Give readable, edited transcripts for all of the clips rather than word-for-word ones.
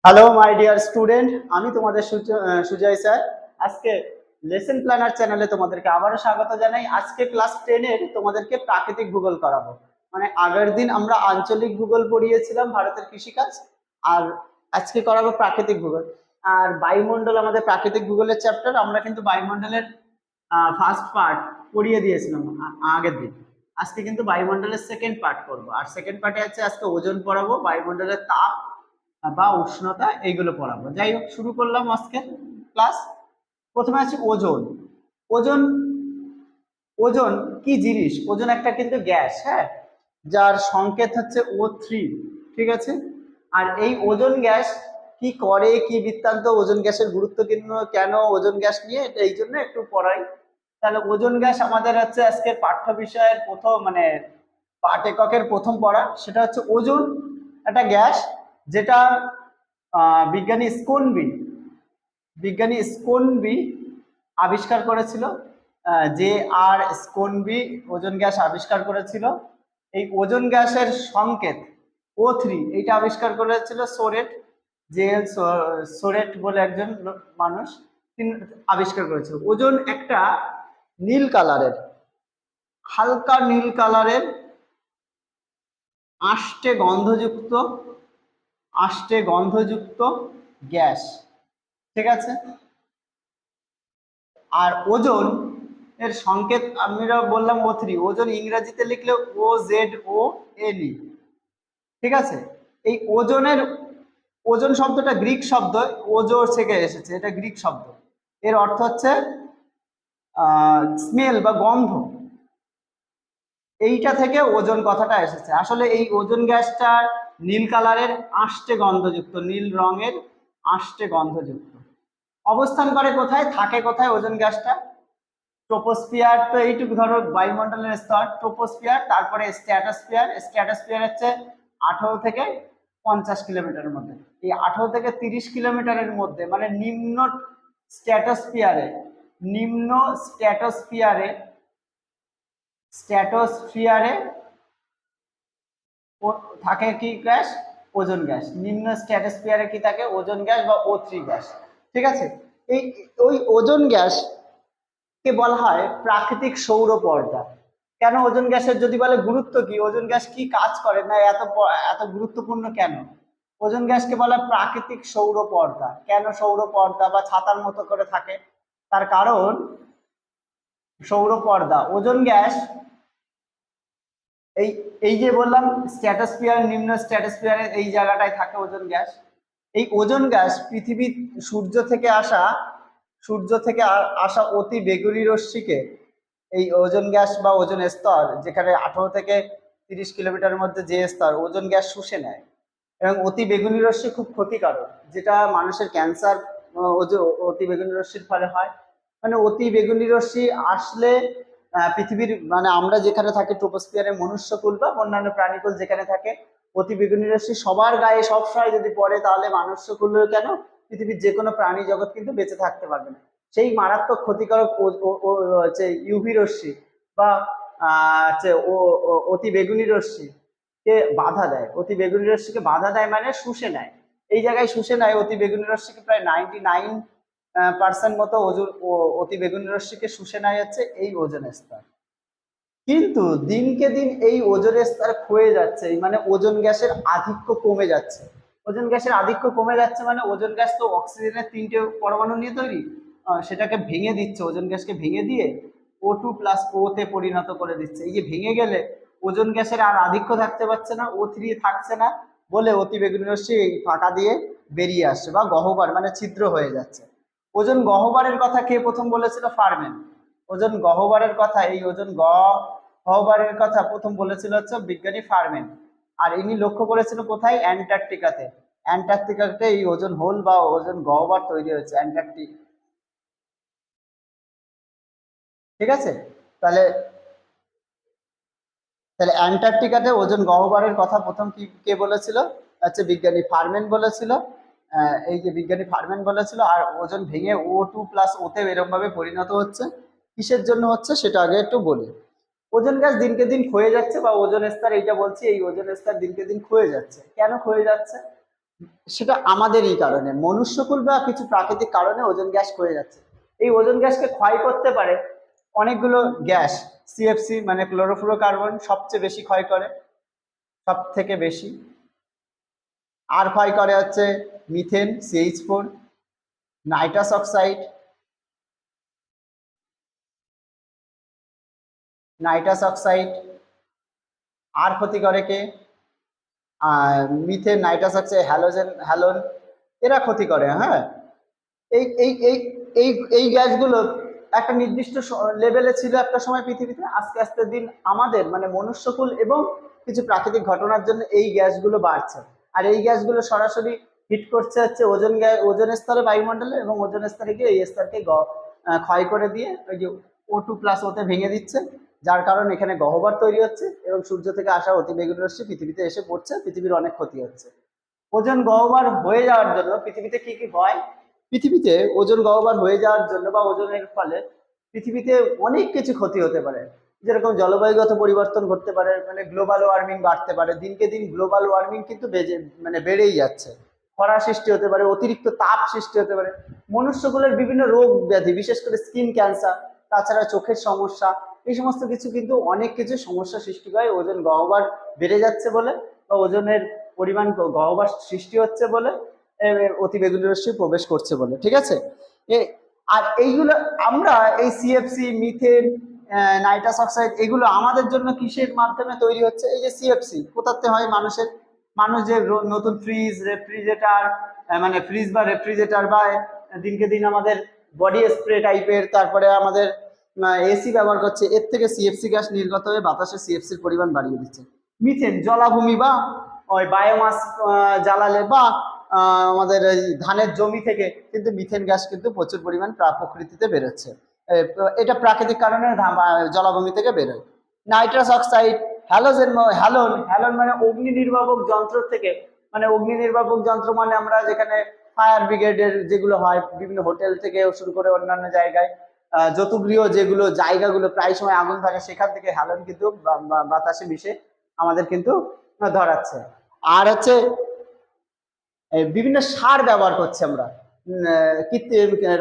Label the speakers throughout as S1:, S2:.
S1: Hello my dear student, আমি তোমাদের Sujoy sir. আজকে লেসন প্ল্যানার চ্যানেলে তোমাদেরকে আবারও স্বাগত জানাই। আজকে ক্লাস 10-এর তোমাদেরকে প্রাকৃতিক ভূগোল করাবো। মানে আগের দিন আমরা আঞ্চলিক ভূগোল পড়িয়েছিলাম, ভারতের কৃষিকাজ, আর আজকে করাবো প্রাকৃতিক ভূগোল। আর বায়ুমণ্ডল আমাদের প্রাকৃতিক ভূগোলের চ্যাপ্টার। আমরা কিন্তু বায়ুমণ্ডলের ফার্স্ট পার্ট পড়িয়ে দিয়েছিলাম আগের দিন। আজকে কিন্তু বায়ুমণ্ডলের সেকেন্ড পার্ট করবো, আর সেকেন্ড পার্টে আছে আজকে ওজন পড়াবো, বায়ুমণ্ডলের তাপ বা উষ্ণতা এইগুলো পড়াবো। যাই হোক, শুরু করলাম আজকে ক্লাস। প্রথমে আছে ওজন। ওজন ওজন কি জিনিস? ওজন একটা কিন্তু গ্যাস, হ্যাঁ, যার সংকেত হচ্ছে O3, ঠিক আছে। আর এই ওজন গ্যাস কি করে, কি বৃত্তান্ত, ওজন গ্যাসের গুরুত্ব কেন ওজন গ্যাস নিয়ে এই জন্য একটু পড়াই। তাহলে ওজন গ্যাস আমাদের হচ্ছে আজকের পাঠ্য বিষয়ের প্রথম, মানে পাঠ এককের প্রথম পড়া। সেটা হচ্ছে ওজন একটা গ্যাস, যেটা বিজ্ঞানী স্কোনবি আবিষ্কার করেছিল। যে আর স্কোনবি ওজন গ্যাস আবিষ্কার করেছিল। এই ওজন গ্যাসের সংকেত O3 এইটা আবিষ্কার করেছিল সোরেট, সোরেট বলে একজন মানুষ, তিনি আবিষ্কার করেছিল। ওজন একটা নীল কালারের, হালকা নীল কালারের আষ্টে গন্ধযুক্ত গ্যাস, ঠিক আছে। আর ওজন এর সংকেত আমরা বললাম O3। ওজন ইংরেজিতে লিখলে OZONE, ঠিক আছে। এই ওজন শব্দটা গ্রিক শব্দ, ওজোর থেকে এসেছে, এটা গ্রিক শব্দ। এর অর্থ হচ্ছে স্মেল বা গন্ধ। এইটা থেকে ওজন কথাটা এসেছে। আসলে এই ওজন গ্যাসটা নীল কালারের, আষ্টে গন্ধযুক্ত, নীল রঙের আষ্টে গন্ধযুক্ত। অবস্থান করে কোথায়, থাকে কোথায় ওজন গ্যাসটা? ট্রোপোস্ফিয়ার, তো এইটুকু ধরো বায়ুমণ্ডলের স্তর, ট্রোপোস্ফিয়ার, তারপরে স্ট্র্যাটোস্ফিয়ার হচ্ছে 18 থেকে 50 কিলোমিটারের মধ্যে। এই 18 থেকে 30 কিলোমিটারের মধ্যে, মানে স্ট্র্যাটোস্ফিয়ারে নিম্ন স্ট্র্যাটোস্ফিয়ারে স্ট্র্যাটোস্ফিয়ারে থাকে কি গ্যাস? ওজন গ্যাস। নিম্ন স্ট্র্যাটোস্ফিয়ারে কি থাকে? ওজন গ্যাস বা O3 গ্যাস, ঠিক আছে। এই ওই ওজন গ্যাস কে বলা হয় প্রাকৃতিক সৌর পর্দা। কেন ওজন গ্যাসের যদি বলে গুরুত্ব কি, ওজন গ্যাস কি কাজ করে, না এত গুরুত্বপূর্ণ কেন? ওজন গ্যাসকে বলা প্রাকৃতিক সৌর পর্দা। কেন সৌর পর্দা বা ছাতার মতো করে থাকে? তার কারণ সৌর পর্দা, ওজন গ্যাস এই এই যে বললাম স্ট্র্যাটোস্ফিয়ার, নিম্ন স্ট্র্যাটোস্ফিয়ারে এই জায়গাটায় থাকে ওজন গ্যাস। এই ওজন গ্যাস পৃথিবীর সূর্য থেকে আসা অতি বেগুনি রশ্মিকে, এই ওজন গ্যাস বা ওজন স্তর, যেখানে 18 থেকে 30 কিলোমিটারের মধ্যে যে স্তর, ওজন গ্যাস শুষে নেয়। এবং অতি বেগুনি রশ্মি খুব ক্ষতিকারক, যেটা মানুষের ক্যান্সার অতি বেগুনি রশ্মির ফলে হয়। মানে অতি বেগুনি রশ্মি আসলে পৃথিবীর, মানে আমরা যেখানে থাকি ট্রোপোস্ফিয়ারে, মনুষ্যকুল বা অন্যান্য প্রাণীকুল যেখানে থাকে, অতি বেগুনি রশ্মি সবার গায়ে সবসময় যদি পড়ে, তাহলে মনুষ্যকুলের কেন, পৃথিবীর যে কোনো প্রাণী জগৎ কিন্তু বেঁচে থাকতে পারবে না। সেই মারাত্মক ক্ষতিকারক হচ্ছে ইউভি রশ্মি বা অতি বেগুনি রশ্মি কে বাধা দেয়। অতি বেগুনি রশ্মিকে বাধা দেয় মানে শুষে নেয়। এই জায়গায় শুষে নেয় অতি বেগুনি রশ্মিকে, প্রায় 99% মতো অতি বেগুনি রশ্মিকে শুষে নেয় হচ্ছে এই ওজন স্তর। কিন্তু দিনকে দিন এই ওজনের স্তর ক্ষয়ে যাচ্ছে, মানে ওজন গ্যাসের আধিক্য কমে যাচ্ছে। ওজন গ্যাসের আধিক্য কমে যাচ্ছে মানে ওজন গ্যাস তো অক্সিজেনের 3টে পরমাণু নিয়ে তৈরি, সেটাকে ভেঙে দিচ্ছে, ওজন গ্যাসকে ভেঙে দিয়ে O2+O তে পরিণত করে দিচ্ছে। এই যে ভেঙে গেলে ওজন গ্যাসের আর আধিক্য থাকতে পারছে না, O3 থাকছে না বলে অতি বেগুনি রশ্মি এই ফাঁকা দিয়ে বেরিয়ে আসছে বা গহ্বর, মানে ছিদ্র হয়ে যাচ্ছে। ওজন গহ্বরের কথা কে প্রথম বলেছিল? ফারম্যান। ওজন গহ্বরের কথা, এই ওজন গহ্বরের কথা প্রথম বলেছিল হচ্ছে বিজ্ঞানী ফারম্যান। আর ইনি লক্ষ্য করেছিল কোথায়? অ্যান্টার্কটিকাতে এই ওজন হোল বা ওজন গহ্বর তৈরি হয়েছে, ঠিক আছে। তাহলে তাহলে অ্যান্টার্কটিকাতে ওজন গহ্বরের কথা প্রথম কে বলেছিল? হচ্ছে বিজ্ঞানী ফারম্যান বলেছিল। এই যে বিজ্ঞানী ফারম্যান বলেছিল। আর ওজন ভেঙে O2+O তে এরকম ভাবে পরিণত হচ্ছে। কিসের জন্য হচ্ছে সেটা আগে একটু বলি। ওজন গ্যাস দিনকে দিন ক্ষয়ে যাচ্ছে, বা ওজন স্তর, এইটা বলছি, এই ওজন স্তর দিনকে দিন ক্ষয়ে যাচ্ছে। কেন ক্ষয়ে যাচ্ছে? সেটা আমাদেরই কারণে, মনুষ্যকুল বা কিছু প্রাকৃতিক কারণে ওজোন গ্যাস ক্ষয়ে যাচ্ছে। এই ওজোন গ্যাসকে ক্ষয় করতে পারে অনেকগুলো গ্যাস। সিএফসি মানে ক্লোরোফ্লোরোকার্বন সবচেয়ে বেশি ক্ষয় করে, সব থেকে বেশি। আর ক্ষয় করে হচ্ছে মিথেন, CH4, নাইট্রাস অক্সাইড, আর ক্ষতি করে কে? মিথেন, নাইট্রাস অক্সাইড, হ্যালোন, এরা ক্ষতি করে। হ্যাঁ, এই এই এই এই এই গ্যাসগুলো একটা নির্দিষ্ট লেভেলে ছিল একটা সময় পৃথিবীতে, আস্তে আস্তে দিন আমাদের মানে মনুষ্যকুল এবং কিছু প্রাকৃতিক ঘটনার জন্য এই গ্যাসগুলো বাড়ছে। আর এই গ্যাসগুলো সরাসরি হিট করছে হচ্ছে ওজোন স্তরে, বায়ুমণ্ডলে, এবং ওজোন স্তরে গিয়ে এই স্তরকে ক্ষয় করে দিয়ে ওই যে O2+ ওতে ভেঙে দিচ্ছে, যার কারণে এখানে গহ্বর তৈরি হচ্ছে এবং সূর্য থেকে আসা অতিবেগুনি রশ্মি পৃথিবীতে এসে পড়ছে, পৃথিবীর অনেক ক্ষতি হচ্ছে। ওজোন গহ্বর হয়ে যাওয়ার জন্য পৃথিবীতে কি কি হয়? পৃথিবীতে ওজোন গহ্বর হয়ে যাওয়ার জন্য বা ওজনের ফলে পৃথিবীতে অনেক কিছু ক্ষতি হতে পারে। যেরকম জলবায়ুগত পরিবর্তন ঘটতে পারে, মানে গ্লোবাল ওয়ার্মিং বাড়তে পারে, দিনকে দিন গ্লোবাল ওয়ার্মিং কিন্তু বেড়েই যাচ্ছে। খরা সৃষ্টি হতে পারে, অতিরিক্ত তাপ সৃষ্টি হতে পারে, মনুষ্যকুলের বিভিন্ন রোগ ব্যাধি, বিশেষ করে স্কিন ক্যান্সার, তাছাড়া চোখের সমস্যা, এই সমস্ত কিছু কিন্তু অনেক কিছু সমস্যা সৃষ্টি হয় ওজোন গহ্বর বেড়ে যাচ্ছে বলে, বা ওজনের পরিমাণ গহ্বর সৃষ্টি হচ্ছে বলে, অতিবেগুনি রশ্মি প্রবেশ করছে বলে। ঠিক আছে, আর এইগুলো আমরা এই CFC, মিথেন, নাইট্রাস অক্সাইড, এগুলো আমাদের জন্য কিসের মাধ্যমে তৈরি হচ্ছে? এই যে CFC কোথাতে হয়? মানুষ যে নতুন ফ্রিজ বা রেফ্রিজারেটর বা দিনকে দিন আমাদের বডি স্প্রে টাইপের, তারপরে আমাদের AC ব্যবহার করছে, এর থেকে CFC গ্যাস নির্গত হয়ে বাতাসে CFCর পরিমাণ বাড়িয়ে দিচ্ছে। মিথেন জলাভূমি বা ওই বায়োমাস জ্বালালে, বা আমাদের এই ধানের জমি থেকে কিন্তু মিথেন গ্যাস কিন্তু প্রচুর পরিমাণ প্রকৃতিতে বেরোচ্ছে। এটা প্রাকৃতিক কারণে জলাভূমি থেকে বেরোয়। নাইট্রাস অক্সাইড, হ্যালোন মানে অগ্নি নির্বাপক যন্ত্র থেকে, মানে অগ্নি নির্বাপক যন্ত্র মানে আমরা যেখানে ফায়ার ব্রিগেডের যেগুলো হয়, বিভিন্ন হোটেল থেকে শুরু করে অন্যান্য জায়গায় যতগৃহ যেগুলো জায়গাগুলো প্রায় সময় আগুন থাকে, সেখান থেকে হ্যালোন কিন্তু বাতাসে মিশে আমাদের কিন্তু ধরাচ্ছে। আর হচ্ছে বিভিন্ন সার ব্যবহার করছি আমরা,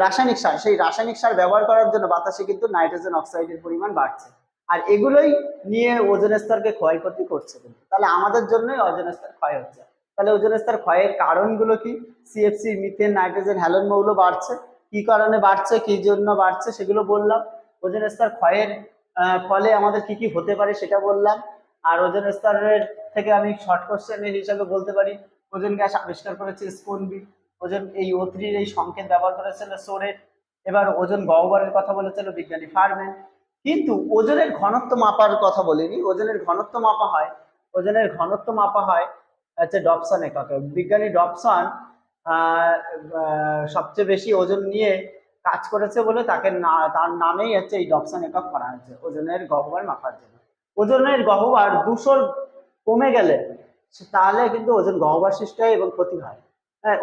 S1: রাসায়নিক সার, সেই রাসায়নিক সার ব্যবহার করার জন্য বাতাসে কিন্তু নাইট্রোজেন অক্সাইডের পরিমাণ বাড়ছে। আর এগুলোই নিয়ে ওজোন স্তরকে ক্ষয়ক্ষতি করছে কিন্তু। তাহলে আমাদের জন্যই ওজোন স্তর ক্ষয় হচ্ছে। তাহলে ওজোন স্তর ক্ষয়ের কারণগুলো কি? CFC, মিথেন, নাইট্রোজেন, হ্যালোন মৌল বাড়ছে। কি কারণে বাড়ছে, কি জন্য বাড়ছে সেগুলো বললাম। ওজোন স্তর ক্ষয়ের ফলে আমাদের কি কি হতে পারে সেটা বললাম। আর ওজোন স্তরের থেকে আমি শর্ট কোশ্চেন হিসাবে বলতে পারি, ওজোন গ্যাস আবিষ্কার করেছে স্পোনবি। ওজন এই O3 এই সংকেত ব্যবহার করেছিল সোরেট। এবার ওজন গহ্বরের কথা বলেছিল বিজ্ঞানী ফারম্যান। কিন্তু ওজনের ঘনত্ব মাপার কথা বলিনি। ওজনের ঘনত্ব মাপা হয়, হচ্ছে ডবসন এককে। বিজ্ঞানী ডবসন সবচেয়ে বেশি ওজন নিয়ে কাজ করেছে বলে তার নামেই হচ্ছে এই ডবসন একক করা হয়েছে, ওজনের গহ্বর মাপার জন্য। ওজনের গহ্বর 200 কমে গেলে তাহলে কিন্তু ওজন গহ্বর সৃষ্টি হয় এবং ক্ষতি হয়। হ্যাঁ,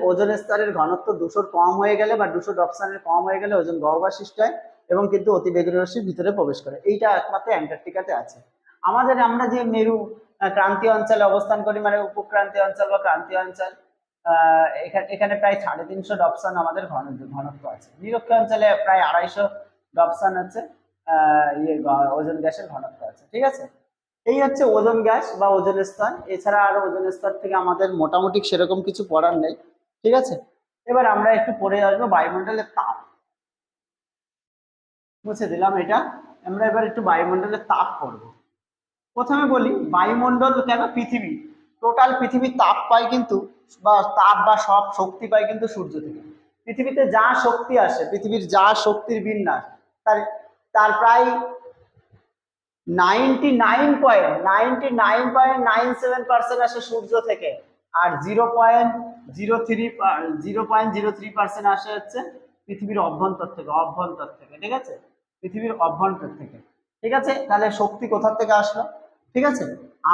S1: ওজন স্তরের ঘনত্ব 200 কম হয়ে গেলে বা 200 ডপসনের কম হয়ে গেলে ওজন গহ্বর সৃষ্টি হয় এবং কিন্তু অতিবেগুনি রশ্মি ভিতরে প্রবেশ করে। এইটা একমাত্র অ্যান্টার্কটিকাতে আছে। আমরা যে মেরু ক্রান্তীয় অঞ্চলে অবস্থান করি, মানে উপক্রান্তীয় অঞ্চল বা ক্রান্তীয় অঞ্চল, এখানে প্রায় 350 ডপসন আমাদের ঘনত্ব আছে। নিরক্ষীয় অঞ্চলে প্রায় 250 ডপসন হচ্ছে ওজন গ্যাসের ঘনত্ব আছে। ঠিক আছে, এই হচ্ছে ওজন গ্যাস বা ওজন স্তর। এছাড়া আর ওজন স্তর থেকে আমাদের মোটামুটি সেরকম কিছু পড়ার নেই। ঠিক আছে, এবার আমরা একটু পড়ে আসবো বায়ুমণ্ডলের তাপ। মুছে দিলাম এটা। আমরা এবার একটু বায়ুমণ্ডলের তাপ পড়বো। প্রথমে বলি বায়ুমণ্ডল কেন? পৃথিবী, টোটাল পৃথিবীর তাপ পায় কিন্তু, বা তাপ বা সব শক্তি পায় কিন্তু সূর্য থেকে। পৃথিবীতে যা শক্তি আসে, পৃথিবীর যা শক্তির বিন্যাস, তার তার প্রায় 99.97% আসে সূর্য থেকে, আর 0.03% আসে হচ্ছে পৃথিবীর অভ্যন্তর থেকে। ঠিক আছে, পৃথিবীর অভ্যন্তর থেকে। ঠিক আছে, তাহলে শক্তি কোথা থেকে আসলো? ঠিক আছে,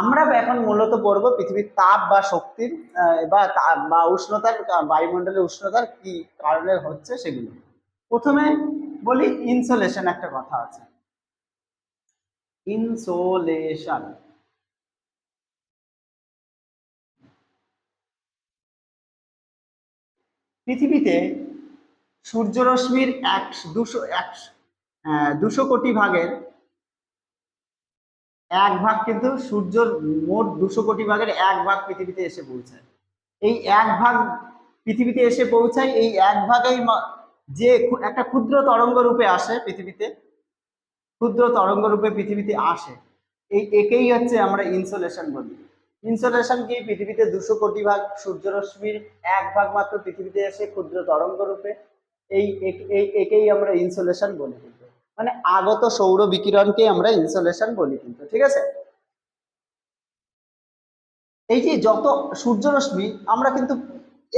S1: আমরা এখন মূলত পড়বো পৃথিবীর তাপ বা শক্তির বা উষ্ণতার, বায়ুমণ্ডলের উষ্ণতার কি কারণে হচ্ছে সেগুলো। প্রথমে বলি ইনসোলেশন, একটা কথা আছে, ইনসোলেশন। পৃথিবীতে সূর্যরশ্মির 200 কোটি ভাগের 1 ভাগ কিন্তু সূর্যর মোট 200 কোটি ভাগের 1 ভাগ পৃথিবীতে এসে পৌঁছায়। এই 1 ভাগ পৃথিবীতে এসে পৌঁছায়, এই 1 ভাগেই যে একটা ক্ষুদ্র তরঙ্গ রূপে আসে পৃথিবীতে, ক্ষুদ্র তরঙ্গ রূপে পৃথিবীতে আসে, একেই হচ্ছে আমরা ইনসোলেশন বলি। ইনসোলেশন কি? পৃথিবীতে 200 কোটি ভাগ সূর্যরশ্মির 1 ভাগ মাত্র পৃথিবীতে এসে ক্ষুদ্র তরঙ্গ রূপে, একেই আমরা ইনসোলেশন বলি কিন্তু, মানে আগত সৌর বিকিরণকে আমরা ইনসোলেশন বলি কিন্তু, ঠিক আছে। এই যে যত সূর্যরশ্মি আমরা কিন্তু,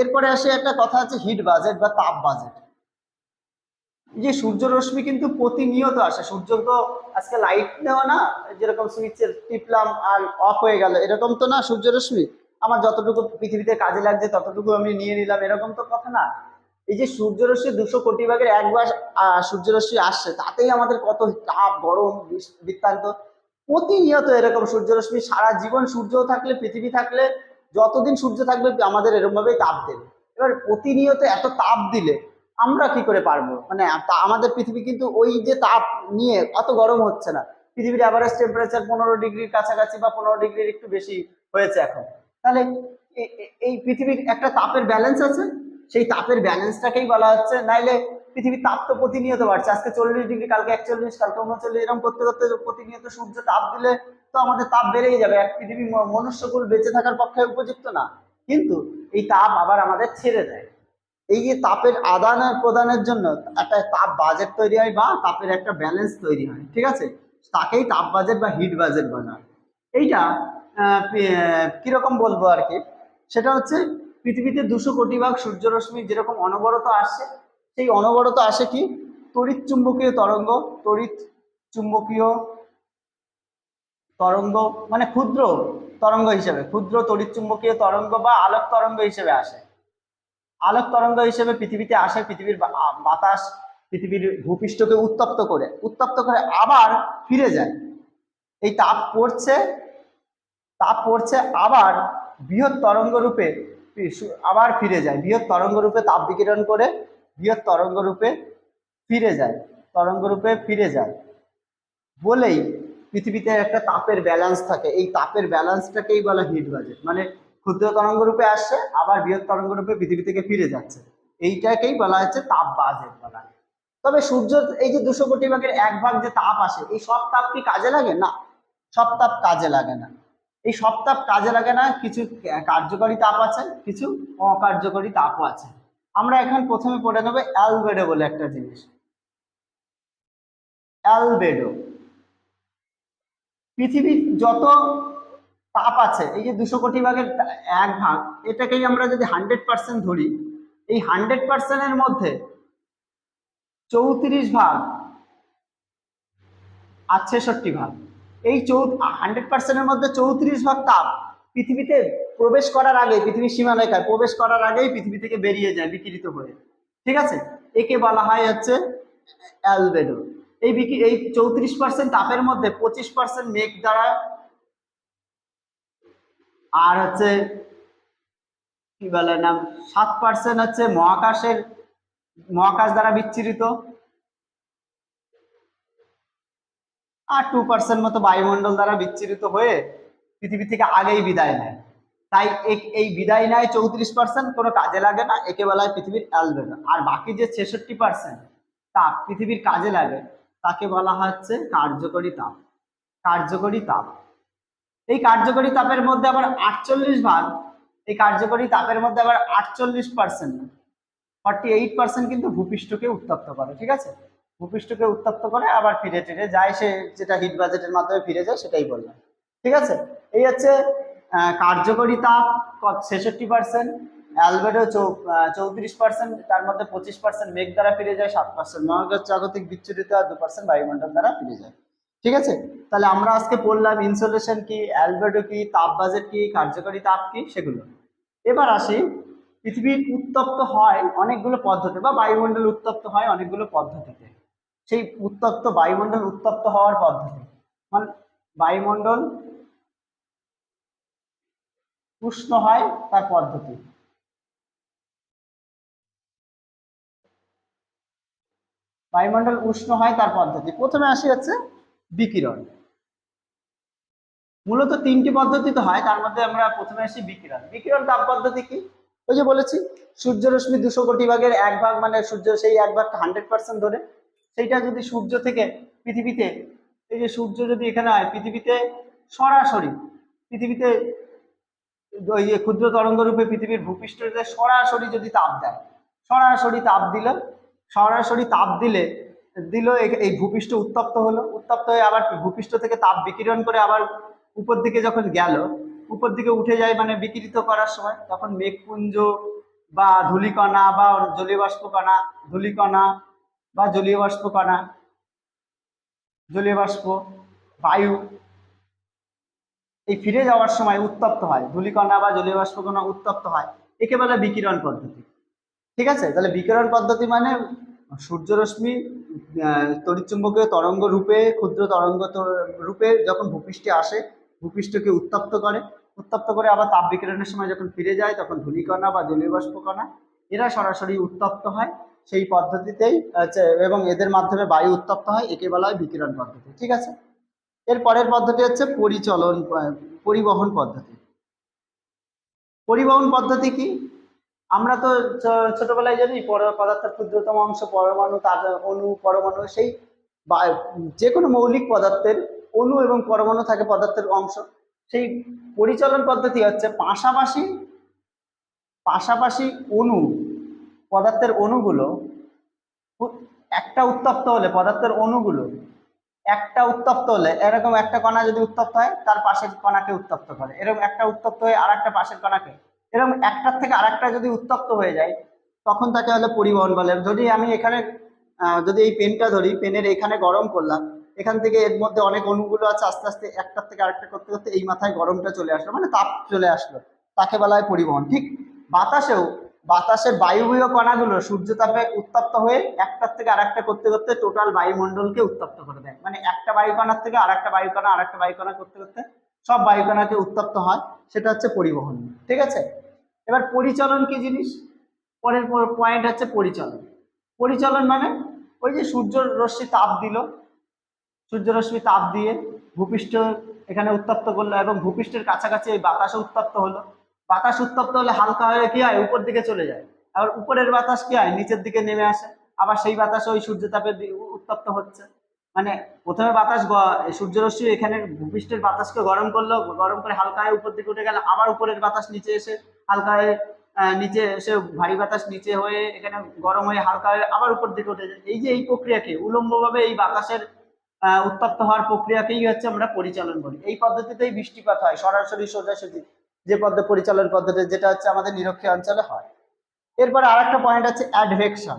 S1: এরপরে আসে একটা কথা আছে হিট বাজেট বা তাপ বাজেট। যে সূর্যরশ্মি কিন্তু প্রতিনিয়ত আসে। সূর্য তো আজকে লাইট দেওয়া না, যেরকম সুইচের টিপলাম আর অফ হয়ে গেল, এরকম তো না। সূর্যরশ্মি আমার যতটুকু পৃথিবীতে কাজে লাগছে ততটুকু আমি নিয়ে নিলাম, এরকম তো কথা না। এই যে সূর্যরশ্মি 200 কোটি ভাগের 1 ভাগ সূর্যরশ্মি আসছে, তাতেই আমাদের কত তাপ, গরম বৃত্তান্ত। প্রতিনিয়ত এরকম সূর্যরশ্মি সারা জীবন, সূর্য থাকলে, পৃথিবী থাকলে, যতদিন সূর্য থাকবে আমাদের এরকম ভাবেই তাপ দেবে। এবার প্রতিনিয়ত এত তাপ দিলে আমরা কি করে পারবো? মানে আমাদের পৃথিবী কিন্তু ওই যে তাপ নিয়ে অত গরম হচ্ছে না। পৃথিবীর অ্যাভারেজ টেম্পারেচার 15 ডিগ্রির কাছাকাছি বা 15 ডিগ্রির একটু বেশি হয়েছে এখন। তাহলে এই পৃথিবীর একটা তাপের ব্যালেন্স আছে, সেই তাপের ব্যালেন্সটাকেই বলা হচ্ছে। নাইলে পৃথিবীর তাপ তো প্রতিনিয়ত বাড়ছে, আজকে 40 ডিগ্রি, কালকে 41, কালকে 39, এরকম করতে করতে প্রতিনিয়ত সূর্য তাপ দিলে তো আমাদের তাপ বেড়েই যাবে। এক পৃথিবী মনুষ্যকুল বেঁচে থাকার পক্ষে উপযুক্ত না, কিন্তু এই তাপ আবার আমাদের ছেড়ে দেয়। এই যে তাপের আদান প্রদানের জন্য একটা তাপ বাজেট তৈরি হয় বা তাপের একটা ব্যালেন্স তৈরি হয়, ঠিক আছে। তাকেই তাপ বাজেট বা হিট বাজেট বলা হয়। এইটা কিরকম বলবো আর কি, সেটা হচ্ছে পৃথিবীতে 200 কোটি ভাগ সূর্যরশ্মি যেরকম অনবরত আসছে, সেই অনবরত আসে কি তড়িৎ চুম্বকীয় তরঙ্গ। তড়িৎ চুম্বকীয় তরঙ্গ মানে ক্ষুদ্র তরঙ্গ হিসেবে, ক্ষুদ্র তড়িৎ চুম্বকীয় তরঙ্গ বা আলোক তরঙ্গ হিসেবে আসে। আলোক তরঙ্গ হিসেবে পৃথিবীতে আসে। পৃথিবীর বাতাস পৃথিবীর ভূপৃষ্ঠকে উত্তপ্ত করে আবার ফিরে যায়। এই তাপ পড়ছে আবার বৃহৎ তরঙ্গ রূপে আবার ফিরে যায়, বৃহৎ তরঙ্গ রূপে তাপ বিকিরণ করে বৃহৎ তরঙ্গ রূপে ফিরে যায় বলেই পৃথিবীতে একটা তাপের ব্যালেন্স থাকে। এই তাপের ব্যালেন্সটাকেই বলা হিট বাজেট। মানে ক্ষুদ্র তরঙ্গ রূপে আসছে, আবার বৃহৎ তরঙ্গ রূপে পৃথিবী থেকে ফিরে যাচ্ছে, এইটাকেই বলা হচ্ছে তাপ বাজেট বলা হয়। তবে সূর্য এই যে 200 কোটি ভাগের 1 ভাগ যে তাপ আসে, এই সব তাপ কি কাজে লাগে? না, সব তাপ কাজে লাগে না। এই সব তাপ কাজে লাগে না, কিছু কার্যকরী তাপ আছে, কিছু অকার্যকরী তাপও আছে। আমরা এখন প্রথমে পড়ে নেবো অ্যালবেডো বলে একটা জিনিস। অ্যালবেডো পৃথিবীর যত তাপ আছে, এই যে 200 কোটি ভাগের 1 ভাগ, এটাকেই আমরা যদি 100% ধরি, এই 100%-এর মধ্যে 34 ভাগ আর 66 ভাগ, এই 100%-এর মধ্যে 34 ভাগ তাপ পৃথিবীতে প্রবেশ করার আগে, পৃথিবীর সীমারেখায় প্রবেশ করার আগেই পৃথিবী থেকে বেরিয়ে যায় বিকিরিত হয়ে, ঠিক আছে। একে বলা হয় হচ্ছে অ্যালবেডো। এই 34% তাপের মধ্যে 25% মেঘ দ্বারা, আর হচ্ছে কি বলে নাম, 7% হচ্ছে মহাকাশ দ্বারা বিচ্ছিরিত, আর 2% মতো বায়ুমণ্ডল দ্বারা বিচ্ছিরিত হয়ে পৃথিবী থেকে আগেই বিদায় নেয়। তাই এই বিদায় নেয় 34%, কোনো কাজে লাগে না, একে বলা হয় পৃথিবীর অ্যালবেডো। আর বাকি যে 66% তাপ পৃথিবীর কাজে লাগে, তাকে বলা হচ্ছে কার্যকরী তাপ। কার্যকরী তাপ, এই কার্যকরী তাপের মধ্যে আবার 48 ভাগ, এই কার্যকরী তাপের মধ্যে আবার 48%, 48% কিন্তু ভূপৃষ্ঠকে উত্তপ্ত করে, ঠিক আছে। ভূপৃষ্ঠকে উত্তপ্ত করে আবার ফিরে ফিরে যায়, সে যেটা হিট বাজেটের মাধ্যমে ফিরে যায় সেটাই বললাম, ঠিক আছে। এই হচ্ছে কার্যকরী তাপ 66%, অ্যালবেডো 34%, তার মধ্যে 25% মেঘ দ্বারা ফিরে যায়, 7% মহাকাশ জাগতিক বিচ্ছুরিত, আর 2% বায়ুমণ্ডল দ্বারা ফিরে যায়, ঠিক আছে। তাহলে আমরা আজকে পড়লাম ইনসোলেশন কি, অ্যালবেডো কি, তাপ বাজেট কি, কার্যকরী তাপ কি, সেগুলো। এবার আসি, পৃথিবী উত্তপ্ত হয় অনেকগুলো পদ্ধতি, বা বায়ুমণ্ডল উত্তপ্ত হয় অনেকগুলো পদ্ধতিতে। সেই বায়ুমণ্ডল উত্তপ্ত হওয়ার পদ্ধতি, মানে বায়ুমণ্ডল উষ্ণ হয় তার পদ্ধতি। বায়ুমণ্ডল উষ্ণ হয় তার পদ্ধতি। প্রথমে আসি হচ্ছে বিকিরণ। মূলত তিনটি পদ্ধতি তো হয়, তার মধ্যে আমরা প্রথমে আসি বিকিরণ। বিকিরণ তাপ পদ্ধতি কি? ওই যে বলেছি সূর্যরশ্মি 200 কোটি ভাগের 1 ভাগ, মানে সূর্য সেই 1 ভাগটা 100% ধরে, সেইটা যদি সূর্য থেকে পৃথিবীতে, এই যে সূর্য যদি এখানে হয় পৃথিবীতে সরাসরি, পৃথিবীতে ওই যে ক্ষুদ্র তরঙ্গ রূপে পৃথিবীর ভূপৃষ্ঠতে সরাসরি যদি তাপ দেয়, সরাসরি তাপ দিল, সরাসরি তাপ দিলে এই ভূপৃষ্ঠ উত্তপ্ত হলো, উত্তপ্ত হয়ে আবার ভূপৃষ্ঠ থেকে তাপ বিকিরণ করে আবার উপর দিকে যখন গেল, উপর দিকে উঠে যায় মানে বিকিরিত করার সময়, তখন মেঘপুঞ্জ বা ধূলিকণা বা জলীয় বাষ্প কণা, ধূলিকণা বা জলীয় বাষ্প কণা, জলীয় বাষ্প, বায়ু এই ফিরে যাওয়ার সময় উত্তপ্ত হয়, ধূলিকণা বা জলীয় বাষ্প কণা উত্তপ্ত হয়, একে বলে বিকিরণ পদ্ধতি। ঠিক আছে, তাহলে বিকিরণ পদ্ধতি মানে সূর্যরশ্মি তড়িৎচুম্বকীয় তরঙ্গ রূপে, ক্ষুদ্র তরঙ্গ রূপে যখন ভূপৃষ্ঠে আসে, ভূপৃষ্ঠকে উত্তপ্ত করে, উত্তপ্ত করে আবার তাপ বিকিরণের সময় যখন ফিরে যায় তখন ধূলিকণা বা জলীয় বাষ্প কণা এরা সরাসরি উত্তপ্ত হয় সেই পদ্ধতিতেই, এবং এদের মাধ্যমে বায়ু উত্তপ্ত হয়, একে বলা হয় বিকিরণ পদ্ধতি। ঠিক আছে, এর পরের পদ্ধতি হচ্ছে পরিবহন পদ্ধতি। পরিবহন পদ্ধতি কি? আমরা তো ছোটবেলায় জানি পদার্থের ক্ষুদ্রতম অংশ পরমাণু, তার অণু, পরমাণু, সেই যে কোনো মৌলিক পদার্থের অণু এবং পরমাণু থাকে পদার্থের অংশ। সেই পরিচলন পদ্ধতি হচ্ছে পাশাপাশি পাশাপাশি অণু, পদার্থের অণুগুলো একটা উত্তপ্ত হলে, পদার্থের অণুগুলো একটা উত্তপ্ত হলে, এরকম একটা কণা যদি উত্তপ্ত হয় তার পাশের কণাকে উত্তপ্ত করে, এরকম একটা উত্তপ্ত হয়ে আর একটা পাশের কণাকে, এরকম একটার থেকে আরেকটা যদি উত্তপ্ত হয়ে যায় তখন তাকে হলে পরিবহন বলে। যদি আমি এখানে যদি এই পেনটা ধরি, পেনের এখানে গরম করলাম, এখান থেকে এর মধ্যে অনেক অণুগুলো আছে, আস্তে আস্তে একটার থেকে আরেকটা করতে করতে এই মাথায় গরমটা চলে আসলো, মানে তাপ চলে আসলো, তাকে বলা হয় পরিবহন। ঠিক বাতাসেও, বাতাসের বায়ুবীয় কণাগুলো সূর্যতাপে উত্তপ্ত হয়ে একটার থেকে আরেকটা করতে করতে টোটাল বায়ুমণ্ডলকে উত্তপ্ত করে দেয়, মানে একটা বায়ুকণার থেকে আরেকটা বায়ুকণা, আরেকটা বায়ুকণা করতে করতে সব বায়ুকণাকে উত্তপ্ত হয়, সেটা হচ্ছে পরিবহন। ঠিক আছে, এবার পরিচলন কি জিনিস? পরের পয়েন্ট হচ্ছে পরিচলন। পরিচলন মানে ওই যে সূর্য রশ্মি তাপ দিল, সূর্যরশ্মি তাপ দিয়ে ভূপৃষ্ঠ এখানে উত্তপ্ত করলো এবং ভূপৃষ্ঠের কাছাকাছি এই বাতাসে উত্তপ্ত হলো, বাতাস উত্তপ্ত হলে হালকা হয়ে কি হয়, উপর দিকে চলে যায়, আবার উপরের বাতাস কি হয়, নিচের দিকে নেমে আসে, আবার সেই বাতাস ওই সূর্যতাপে উত্তপ্ত হচ্ছে। মানে প্রথমে বাতাস সূর্যরশ্মি এখানে ভূপৃষ্ঠের বাতাসকে গরম করলো, গরম করে হালকা হয়ে উপর দিকে উঠে গেল, আবার উপরের বাতাস নিচে এসে হালকা হয়ে নিচে এসে ভারী বাতাস নিচে হয়ে এখানে গরম হয়ে হালকা হয়ে আবার উপর দিকে উঠে যায়। এই যে এই প্রক্রিয়াকে উলম্বভাবে এই বাতাসের উত্তপ্ত হওয়ার প্রক্রিয়াকেই হচ্ছে আমরা পরিচালন করি। এই পদ্ধতিতেই বৃষ্টিপাত হয় সরাসরি সোজাসুজি, যে পরিচালন পদ্ধতি, যেটা হচ্ছে আমাদের নিরক্ষীয় অঞ্চলে হয়। এরপর আর একটা পয়েন্ট আছে অ্যাডভেকশন।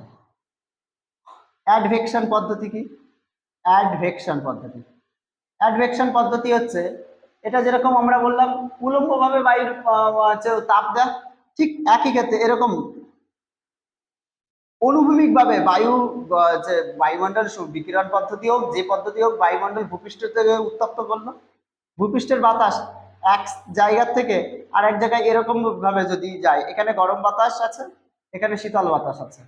S1: অ্যাডভেকশন পদ্ধতি কি? অ্যাডভেকশন পদ্ধতি, অ্যাডভেকশন পদ্ধতি হচ্ছে, এটা যেরকম আমরা বললাম উলম্বভাবে বায়ুর তাপ দেয়, ঠিক একই ক্ষেত্রে এরকম অনুভূমিকভাবে বায়ু, যে বায়ুমণ্ডল বিকিরণ পদ্ধতি হোক, যে পদ্ধতি হোক, বায়ুমণ্ডল ভূপৃষ্ঠ থেকে উত্তপ্ত করলো, ভূপৃষ্ঠের বাতাস এক জায়গার থেকে আরেক জায়গায় এরকম ভাবে যদি যায়, এখানে গরম বাতাস আছে, এখানে শীতল বাতাস আছে,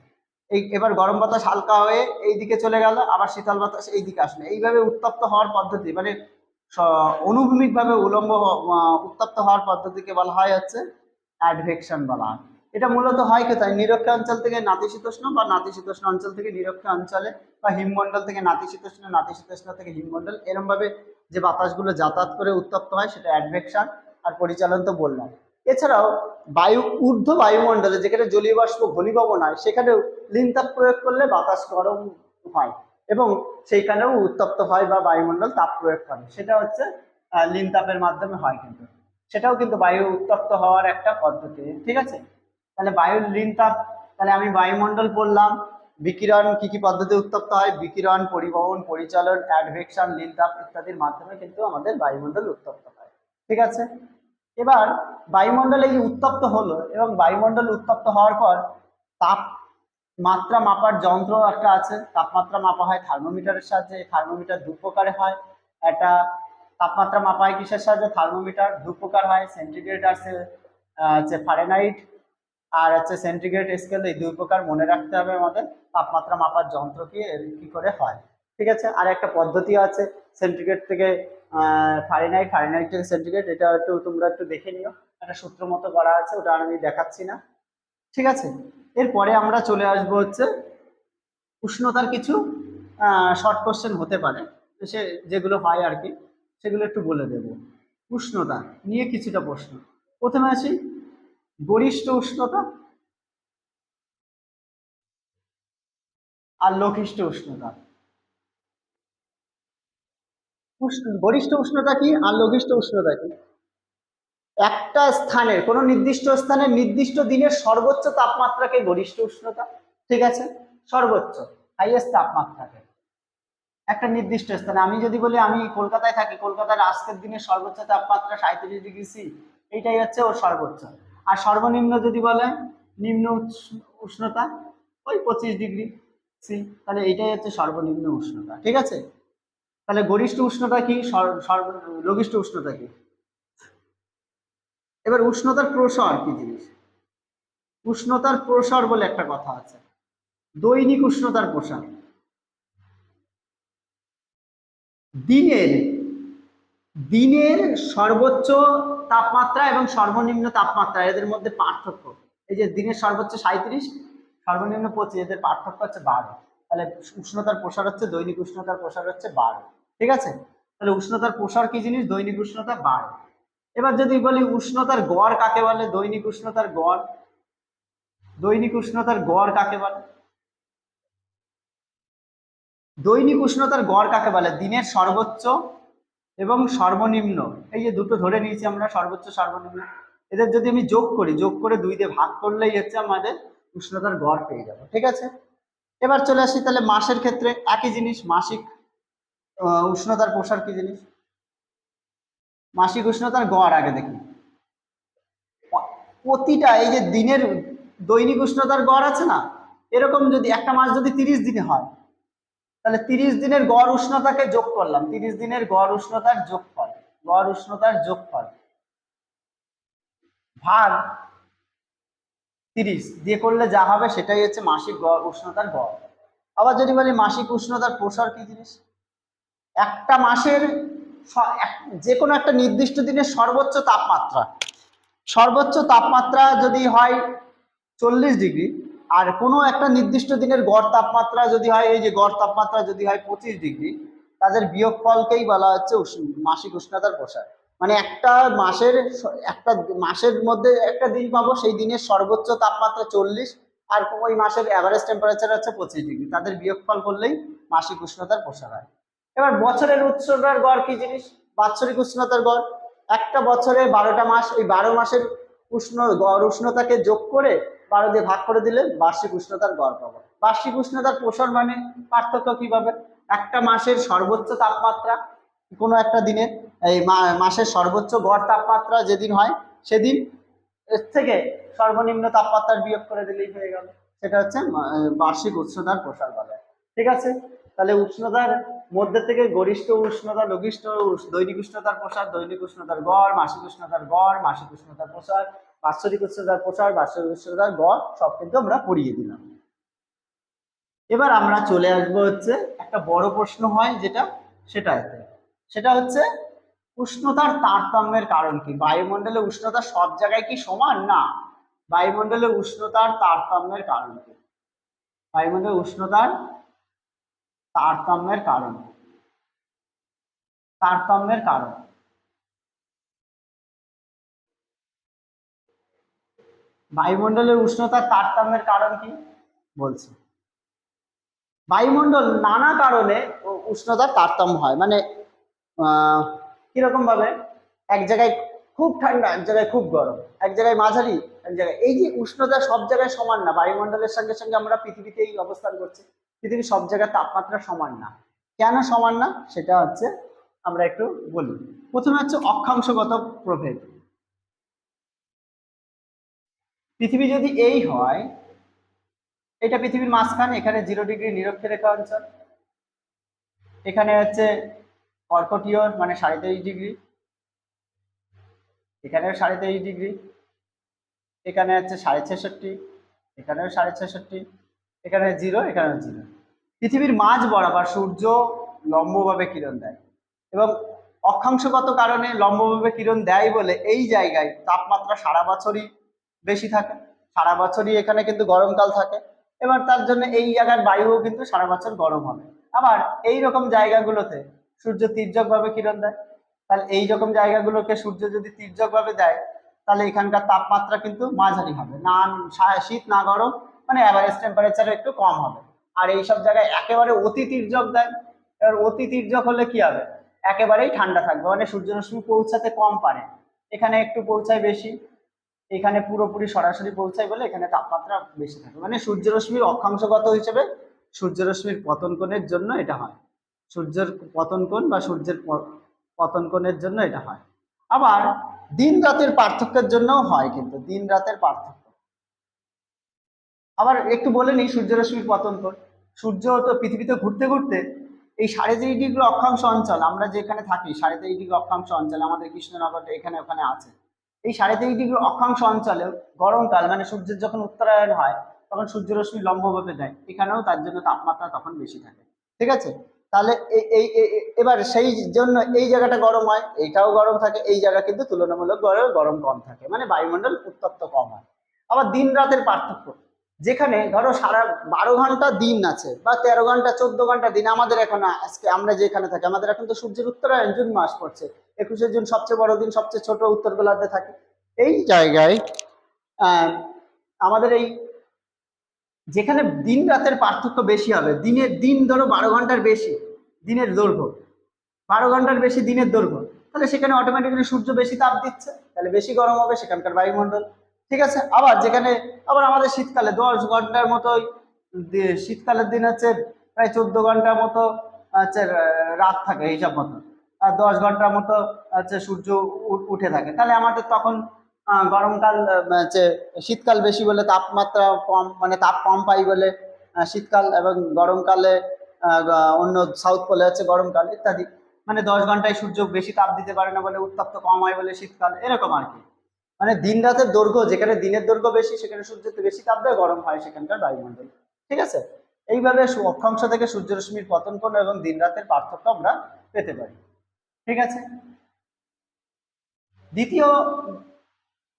S1: এবার গরম বাতাস হালকা হয়ে এই দিকে চলে গেল, আবার শীতল বাতাস এই দিকে আসলো, এইভাবে উত্তপ্ত হওয়ার পদ্ধতি, মানে অনুভূমিকভাবে উলম্ব উত্তপ্ত হওয়ার পদ্ধতিকে বলা হয় হচ্ছে অ্যাডভেকশন বলা হয়। এটা মূলত হয় কোথায়? নিরক্ষীয় অঞ্চল থেকে নাতিশীতোষ্ণ বা নাতিশীতোষ্ণ অঞ্চল থেকে নিরক্ষীয় অঞ্চলে, বা হিমমণ্ডল থেকে নাতিশীতোষ্ণ, নাতিশীতোষ্ণ থেকে হিমমণ্ডল, এরম ভাবে যে বাতাসগুলো যাতায়াত করে উত্তপ্ত হয় সেটা অ্যাডভেকশন। আর পরিচালন তো বললাম। এছাড়াও ঊর্ধ্ব বায়ুমণ্ডলে যেখানে জলীয় বাষ্প ঘনীভবন হয় সেখানেও লিনতাপ প্রয়োগ করলে বাতাস গরম হয় এবং সেইখানেও উত্তপ্ত হয় বা বায়ুমণ্ডল তাপ প্রয়োগ করে, সেটা হচ্ছে লিনতাপের মাধ্যমে হয়, কিন্তু সেটাও কিন্তু বায়ু উত্তপ্ত হওয়ার একটা পদ্ধতি। ঠিক আছে, তাহলে বায়ুর লিনতাপ, তাহলে আমি বায়ুমণ্ডল পড়লাম, বিকিরণ কি কি পদ্ধতি উত্তপ্ত হয়, বিকিরণ, পরিবহন, পরিচালন, অ্যাডভেকশন, লিনতাপ ইত্যাদির মাধ্যমে কিন্তু আমাদের বায়ুমণ্ডল উত্তপ্ত হয়। ঠিক আছে, এবার বায়ুমণ্ডল এই উত্তপ্ত হলো এবং বায়ুমণ্ডল উত্তপ্ত হওয়ার পর তাপমাত্রা মাপার যন্ত্র একটা আছে, তাপমাত্রা মাপা হয় থার্মোমিটারের সাহায্যে। থার্মোমিটার দু প্রকারে হয়, একটা তাপমাত্রা মাপা হয় কিসের সাহায্যে? থার্মোমিটার দু প্রকার হয়, সেন্টিগ্রেড আছে ফারেনহাইট, আর হচ্ছে সেন্টিগ্রেড স্কেল, এই দুই প্রকার মনে রাখতে হবে আমাদের। তাপমাত্রা মাপার যন্ত্র কি করে হয়, ঠিক আছে। আর একটা পদ্ধতি আছে সেন্টিগ্রেড থেকে ফারেনহাইট, ফারেনহাইট থেকে সেন্টিগ্রেড, এটা একটু তোমরা একটু দেখে নিও, একটা সূত্র মতো করা আছে, ওটা আমি দেখাচ্ছি না, ঠিক আছে। এরপরে আমরা চলে আসবো হচ্ছে উষ্ণতার কিছু শর্ট কোশ্চেন হতে পারে, সে যেগুলো হয় আর কি, সেগুলো একটু বলে দেব। উষ্ণতা নিয়ে কিছুটা প্রশ্ন। প্রথমে আসি গরিষ্ঠ উষ্ণতা আর লঘিষ্ঠ উষ্ণতা। গরিষ্ঠ উষ্ণতা কি আর লঘিষ্ঠ উষ্ণতা কি? একটা স্থানের, কোনো নির্দিষ্ট স্থানের নির্দিষ্ট দিনের সর্বোচ্চ তাপমাত্রাকে গরিষ্ঠ উষ্ণতা, ঠিক আছে। সর্বোচ্চ, হাইয়েস্ট তাপমাত্রাকে একটা নির্দিষ্ট স্থানে, আমি যদি বলি আমি কলকাতায় থাকি, কলকাতার আজকের দিনের সর্বোচ্চ তাপমাত্রা 37°C, এইটাই হচ্ছে ওর সর্বোচ্চ। আর সর্বনিম্ন যদি বলে নিম্ন উষ্ণতা ওই 25°C, তাহলে এইটাই হচ্ছে সর্বনিম্ন উষ্ণতা, ঠিক আছে। তাহলে গরিষ্ঠ উষ্ণতা কি, লঘিষ্ঠ উষ্ণতা কি? এবার উষ্ণতার প্রসার কি জিনিস? উষ্ণতার প্রসার বলে একটা কথা আছে, দৈনিক উষ্ণতার প্রসার। দিনের দিনের সর্বোচ্চ তাপমাত্রা এবং সর্বনিম্ন তাপমাত্রা, এদের মধ্যে পার্থক্য, এই যে দিনের সর্বোচ্চ 37, সর্বনিম্ন 25, এদের পার্থক্য হচ্ছে 12। তাহলে উষ্ণতার প্রসার হচ্ছে, দৈনিক উষ্ণতার প্রসার হচ্ছে 12, ঠিক আছে। তাহলে উষ্ণতার প্রসার কি জিনিস? দৈনিক উষ্ণতা 12। এবার যদি বলি উষ্ণতার গড় কাকে বলে, দৈনিক উষ্ণতার গড়, দৈনিক উষ্ণতার গড় কাকে বলে? দৈনিক উষ্ণতার গড় কাকে বলে? দিনের সর্বোচ্চ এবং সর্বনিম্ন, এই যে দুটো ধরে নিয়েছি আমরা, সর্বোচ্চ সর্বনিম্ন, এদের যদি আমি যোগ করি, যোগ করে 2 দিয়ে ভাগ করলেই হচ্ছে আমাদের উষ্ণতার গড় পেয়ে যাবো, ঠিক আছে। এবার চলে আসি তাহলে মাসের ক্ষেত্রে, একই জিনিস, মাসিক উষ্ণতার প্রসার কি জিনিস? মাসিক উষ্ণতার গড় আগে দেখি। প্রতিটা এই যে দিনের দৈনিক উষ্ণতার গড় আছে না, এরকম যদি একটা মাস যদি 30 দিনে হয়, তাহলে 30 দিনের গড় উষ্ণতাকে যোগ করলাম, 30 দিনের গড় উষ্ণতার যোগফল, গড় উষ্ণতার যোগফল ভাগ 30 দিয়ে করলে যা হবে সেটাই হচ্ছে মাসিক গড় উষ্ণতার গড়। আবার যদি বলি মাসিক উষ্ণতার প্রসার কি জিনিস? একটা মাসের যে কোনো একটা নির্দিষ্ট দিনের সর্বোচ্চ তাপমাত্রা, সর্বোচ্চ তাপমাত্রা যদি হয় 40°, আর কোনো একটা নির্দিষ্ট দিনের গড় তাপমাত্রা যদি হয়, এই যে গড় তাপমাত্রা যদি হয় 25°, তাদের বিয়োগফলকেই বলা হচ্ছে মাসিক উষ্ণতার প্রসার। মানে একটা মাসের মধ্যে একটা দিন পাবো, সেই দিনের সর্বোচ্চ তাপমাত্রা 40, আর ওই মাসের অ্যাভারেজ টেম্পারেচার হচ্ছে 25°, তাদের বিয়োগফল করলেই মাসিক উষ্ণতার প্রসার হয়। এবার বছরের উষ্ণতার গড় কি জিনিস? বাৎসরিক উষ্ণতার গড়, একটা বছরে 12টা মাস, এই 12 মাসের গড় উষ্ণতাকে যোগ করে 12 দিয়ে ভাগ করে দিলে বার্ষিক উষ্ণতার গড় পাবো। বার্ষিক উষ্ণতার প্রসার মানে পার্থক্য কিভাবে? একটা মাসের সর্বোচ্চ তাপমাত্রা, কোনো একটা দিনের এই মাসের সর্বোচ্চ গড় তাপমাত্রা যেদিন হয়, সেদিন এর থেকে সর্বনিম্ন তাপমাত্রার বিয়োগ করে দিলেই হয়ে গেল, সেটা হচ্ছে বার্ষিক উষ্ণতার প্রসার বলে, ঠিক আছে। তাহলে উষ্ণতার মধ্যে থেকে গরিষ্ঠ উষ্ণতা, লঘিষ্ঠ, দৈনিক উষ্ণতার প্রসার, দৈনিক উষ্ণতার গড়, মাসিক উষ্ণতার গড়, মাসিক উষ্ণতার প্রসার, বাৎসরিক উষ্ণতার প্রসার, বাৎসরিক উষ্ণতার গড়, সব কিন্তু আমরা পড়িয়ে দিলাম। এবার আমরা চলে আসবো হচ্ছে একটা বড় প্রশ্ন হয় যেটা, সেটা হচ্ছে উষ্ণতার তারতম্যের কারণ কি? বায়ুমণ্ডলে উষ্ণতা সব জায়গায় কি সমান? না, বায়ুমণ্ডলে উষ্ণতার তারতম্যের কারণ কি? বায়ুমণ্ডলে উষ্ণতার তারতম্যের কারণ, তারতম্যের কারণ বায়ুমণ্ডলের উষ্ণতার তারতম্যের কারণ কি বলছি? বায়ুমণ্ডল নানা কারণে উষ্ণতার তারতম্য হয়, মানে কিরকম ভাবে? এক জায়গায় খুব ঠান্ডা, এক জায়গায় খুব গরম, এক জায়গায় মাঝারি, এক জায়গায়, এই যে উষ্ণতা সব জায়গায় সমান না, বায়ুমণ্ডলের সঙ্গে সঙ্গে আমরা পৃথিবীতেই অবস্থান করছি, পৃথিবীর সব জায়গায় তাপমাত্রা সমান না। কেন সমান না সেটা হচ্ছে আমরা একটু বলি। প্রথমে হচ্ছে অক্ষাংশগত প্রভেদ। পৃথিবী যদি এই হয়, এটা পৃথিবীর মাঝখানে, এখানে 0° নিরক্ষরেখা অঞ্চল, এখানে হচ্ছে কর্কটীয় মানে 23.5°, এখানেও 23.5°, এখানে হচ্ছে 6.65, এখানেও 6.65, এখানে 0, এখানেও 0। পৃথিবীর মাঝ বরাবর সূর্য লম্বভাবে কিরণ দেয় এবং অক্ষাংশগত কারণে লম্বভাবে কিরণ দেয় বলে এই জায়গায় তাপমাত্রা সারা বছরই বেশি থাকে, সারা বছরই এখানে কিন্তু গরমকাল থাকে। এবার তার জন্য এই জায়গার বায়ুও কিন্তু সারা বছর গরম হবে। আবার এই রকম জায়গাগুলোতে সূর্য তির্যকভাবে কিরণ দেয়, তাহলে এই রকম জায়গাগুলোকে সূর্য যদি তির্যকভাবে দেয় তাহলে এখানকার তাপমাত্রা কিন্তু মাঝারি হবে, না শীত না গরম, মানে অ্যাভারেজ টেম্পারেচার একটু কম হবে। আর এইসব জায়গায় একেবারে অতি তির্যক দেয়। এবার অতি তির্যক হলে কি হবে, একেবারেই ঠান্ডা থাকবে, মানে সূর্যরশ্মি পৌঁছাতে কম পারে, এখানে একটু পৌঁছায় বেশি, এখানে পুরোপুরি সরাসরি পৌঁছায় বলে এখানে তাপমাত্রা বেশি থাকে। মানে সূর্যরশ্মির অক্ষাংশগত হিসেবে সূর্যরশ্মির পতন কোণের জন্য এটা হয়, সূর্যের পতন কোণ বা সূর্যের পতন কোণের জন্য এটা হয়। আবার দিন রাতের পার্থক্যের জন্যও হয়, কিন্তু দিন রাতের পার্থক্য। আবার একটু বলে নিই সূর্যরশ্মির পতন কোণ। সূর্য তো পৃথিবীতে ঘুরতে ঘুরতে এই 3.5 ডিগ্রি অক্ষাংশ অঞ্চল, আমরা যেখানে থাকি 3.5 ডিগ্রি অক্ষাংশ অঞ্চল, আমাদের কৃষ্ণনগর এখানে ওখানে আছে, এই 3.5 ডিগ্রি অক্ষাংশ অঞ্চলে গরমকাল মানে সূর্যের যখন উত্তরায়ণ হয় তখন সূর্যরশ্মি লম্বভাবে দেয়, এখানেও তার জন্য তাপমাত্রা তখন বেশি থাকে। ঠিক আছে, তাহলে এবার সেই জন্য এই জায়গাটা গরম হয়, এইটাও গরম থাকে, এই জায়গা কিন্তু তুলনামূলক গরম কম থাকে, মানে বায়ুমণ্ডল উত্তপ্ত কম হয়। আবার দিন রাতের পার্থক্য, যেখানে ধরো সারা 12 ঘন্টা দিন আছে বা 13 ঘন্টা 14 ঘন্টা দিন, আমাদের এখন আজকে আমরা যেখানে থাকি আমাদের এখন তো সূর্যের উত্তরায়ণ জুন মাস পড়ছে, 21শে জুন সবচেয়ে বড় দিন, সবচেয়ে ছোট উত্তর গোলার্ধে থাকে। এই জায়গায় আমাদের এই যেখানে দিন রাতের পার্থক্য বেশি হবে, দিনের দিন ধরো 12 ঘন্টার বেশি দিনের দৈর্ঘ্য, 12 ঘন্টার বেশি দিনের দৈর্ঘ্য, তাহলে সেখানে অটোমেটিক্যালি সূর্য বেশি তাপ দিচ্ছে, তাহলে বেশি গরম হবে সেখানকার বায়ুমণ্ডল। ঠিক আছে, আবার যেখানে আবার আমাদের শীতকালে 10 ঘন্টার মতো, শীতকালের দিন হচ্ছে প্রায় 14 ঘন্টার মতো হচ্ছে রাত থাকে হিসাব মতো, আর 10 ঘন্টার মতো হচ্ছে সূর্য উঠে থাকে, তাহলে আমাদের তখন গরমকাল হচ্ছে শীতকাল বেশি বলে তাপমাত্রা কম, মানে তাপ কম পাই বলে শীতকাল, এবং গরমকালে অন্য সাউথ পোলে হচ্ছে গরমকাল ইত্যাদি। মানে 10 ঘন্টায় সূর্য বেশি তাপ দিতে পারে না বলে উত্তপ্ত কম হয় বলে শীতকাল, এরকম আর কি। মানে দিন রাতের দৈর্ঘ্য, যেখানে দিনের দৈর্ঘ্য বেশি সেখানে সূর্যের বেশি তাপ দেয়, গরম হয় সেখানকার বায়ুমণ্ডল। ঠিক আছে, এইভাবে অক্ষাংশ থেকে সূর্যরশ্মির পতন কোণ এবং দিন রাতের পার্থক্য আমরা পেতে পারি। ঠিক আছে, দ্বিতীয়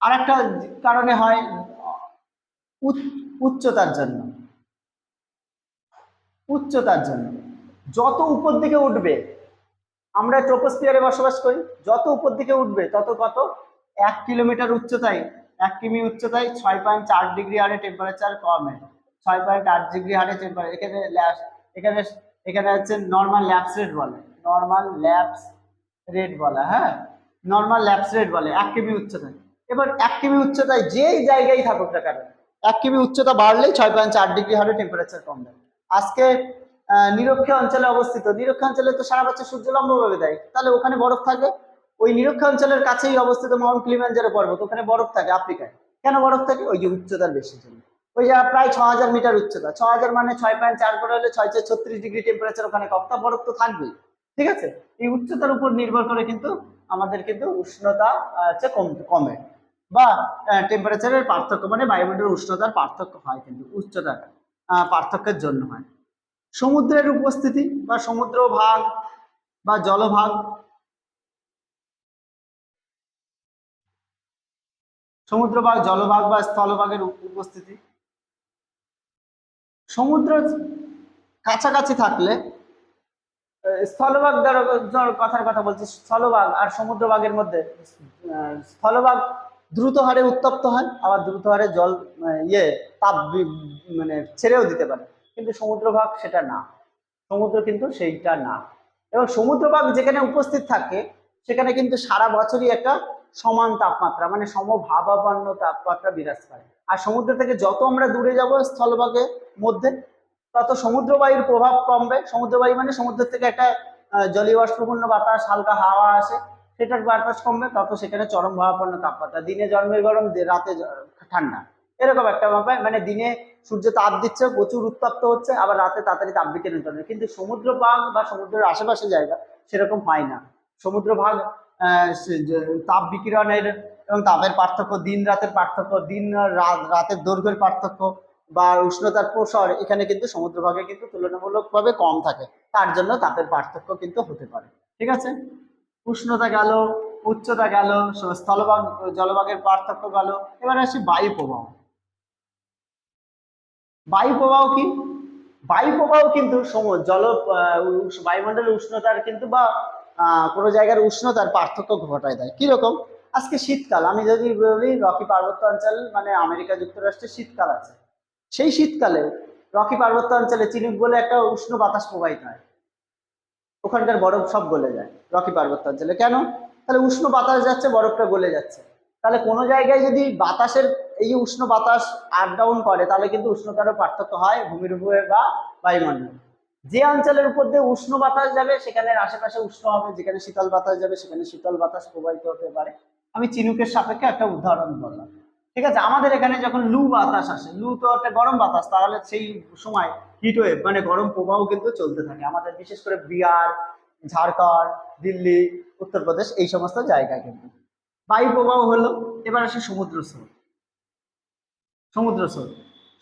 S1: আরেকটা কারণে হয় উচ্চতার জন্য। উচ্চতার জন্য যত উপর দিকে উঠবে, আমরা ট্রপোস্ফিয়ারে বসবাস করি, যত উপর দিকে উঠবে তত কত 1 কিলোমিটার উচ্চতায়, 1 কিমি উচ্চতায় 6.4 ডিগ্রি হারে টেম্পারেচার কমে, 6.8 ডিগ্রি হারে টেম্পারেচার। এখানে এখানে হচ্ছে নর্মাল ল্যাপস রেট বলে, নর্মাল ল্যাপস রেট বলা, হ্যাঁ নর্মাল ল্যাপস রেট বলে 1 কিমি উচ্চতায়। এবার 1 কিমি উচ্চতায় যেই জায়গায় থাকুক না কেন, 1 কিমি উচ্চতা বাড়লেই 6.4 ডিগ্রি হারে টেম্পারেচার কমবে। আজকে নিরক্ষীয় অঞ্চলে অবস্থিত, নিরক্ষীয় অঞ্চলে তো সারা বছর সূর্য লম্বভাবে দেয়, তাহলে ওখানে বরফ থাকে। ওই নিরক্ষীয় অঞ্চলের কাছেই অবস্থিত মাউন্ট কিলিমাঞ্জারো পর্বত, ওখানে বরফ থাকে আফ্রিকায়। কেন বরফ থাকে? ওই যে উচ্চতার বেশি জন্য। ওই যে প্রায় 6000 মিটার উচ্চতা, 6000 মানে 6.4 করে হলে 636 ডিগ্রি টেম্পারেচার ওখানে কম, তা বরফ তো থাকবেই। ঠিক আছে, এই উচ্চতার উপর নির্ভর করে কিন্তু আমাদের কিন্তু উষ্ণতা হচ্ছে কমে বা টেম্পারেচারের পার্থক্য, মানে বায়ুমণ্ডলের উষ্ণতার পার্থক্য হয়, কিন্তু উচ্চতার পার্থক্যের জন্য হয়। সমুদ্রের উপস্থিতি বা সমুদ্র ভাগ বা জলভাগ, সমুদ্রভাগ জলভাগ বা স্থলভাগের উপস্থিতি। সমুদ্র কাছাকাছি থাকলে স্থলভাগ, ধরো কথার কথা বলছি, স্থলভাগ আর সমুদ্রভাগের মধ্যে স্থলভাগ দ্রুত হারে উত্তপ্ত হয়, আবার দ্রুত হারে জল তাপ মানে ছেড়েও দিতে পারে, কিন্তু সমুদ্রভাগ সেটা না, সমুদ্র কিন্তু সেইটা না। এবং সমুদ্রভাগ যেখানে উপস্থিত থাকে সেখানে কিন্তু সারা বছরই একটা সমান তাপমাত্রা, মানে সমভাবাপন্ন তাপমাত্রা বিরাজ করে। আর সমুদ্র থেকে যত আমরা দূরে যাব স্থলভাগের মধ্যে, তত সমুদ্র বায়ুর প্রভাব কমবে। সমুদ্র বায়ু মানে সমুদ্র থেকে একটা জলীয় বাষ্পপূর্ণ বাতাস, হালকা হাওয়া আসে, সেটার বাতাস কমবে, তত সেখানে চরম ভাবাপন্ন তাপমাত্রা, দিনে জন্মের গরম রাতে ঠান্ডা, এরকম একটা ব্যাপার। মানে দিনে সূর্য তাপ দিচ্ছে, প্রচুর উত্তপ্ত হচ্ছে, আবার রাতে তাড়াতাড়ি তাপ বিকিরণ করবে। কিন্তু সমুদ্র ভাগ বা সমুদ্রের আশেপাশে জায়গা সেরকম হয় না। সমুদ্র ভাগ তাপ বিকিরণের এবং তাপের পার্থক্য, দিন রাতের পার্থক্য, দিন আর রাতের দৈর্ঘ্যের পার্থক্য বা উষ্ণতার প্রসার এখানে কিন্তু সমুদ্রভাগে কিন্তু তুলনামূলকভাবে কম থাকে, তার জন্য তাপের পার্থক্য কিন্তু হতে পারে। ঠিক আছে, উষ্ণতা গেল, উচ্চতা গেল, স্থলভাগ জলভাগের পার্থক্য গেল। এবার আসি বায়ু প্রবাহ। বায়ু প্রবাহ কি? বায়ু প্রবাহ কিন্তু বায়ুমণ্ডলের উষ্ণতার কিন্তু বা কোনো জায়গার উষ্ণতার পার্থক্য ঘটায় দেয়। কিরকম? আজকে শীতকাল, আমি যদি বলি রকি পার্বত্য অঞ্চল মানে আমেরিকা যুক্তরাষ্ট্রে শীতকাল আছে, সেই শীতকালে রকি পার্বত্য অঞ্চলে চিনুক বলে একটা উষ্ণ বাতাস প্রবাহিত হয়, ওখানকার বরফ সব গলে যায় রকি পার্বত্য অঞ্চলে। কেন? তাহলে উষ্ণ বাতাস যাচ্ছে, বরফটা গলে যাচ্ছে। তাহলে কোনো জায়গায় যদি বাতাসের এই উষ্ণ বাতাস আপ ডাউন করে, তাহলে কিন্তু উষ্ণতারও পার্থক্য হয় ভূমির উপরে বা বায়ুমণ্ডলে। যে অঞ্চলের উপর দিয়ে উষ্ণ বাতাস যাবে সেখানে আশেপাশে উষ্ণ হবে, যেখানে শীতল বাতাস যাবে সেখানে শীতল বাতাস প্রবাহিত হতে পারে। আমি চিনুকের সাপেক্ষে একটা উদাহরণ বললাম। ঠিক আছে, আমাদের এখানে যখন লু বাতাস আসে, লু তো একটা গরম বাতাস, তাহলে সেই সময় হিট ওয়েভ মানে গরম প্রবাহ কিন্তু চলতে থাকে আমাদের, বিশেষ করে বিহার, ঝাড়খণ্ড, দিল্লি, উত্তরপ্রদেশ এই সমস্ত জায়গায় কিন্তু। বায়ু প্রবাহ হলো। এবার আসে সমুদ্র স্রোত। সমুদ্র স্রোত,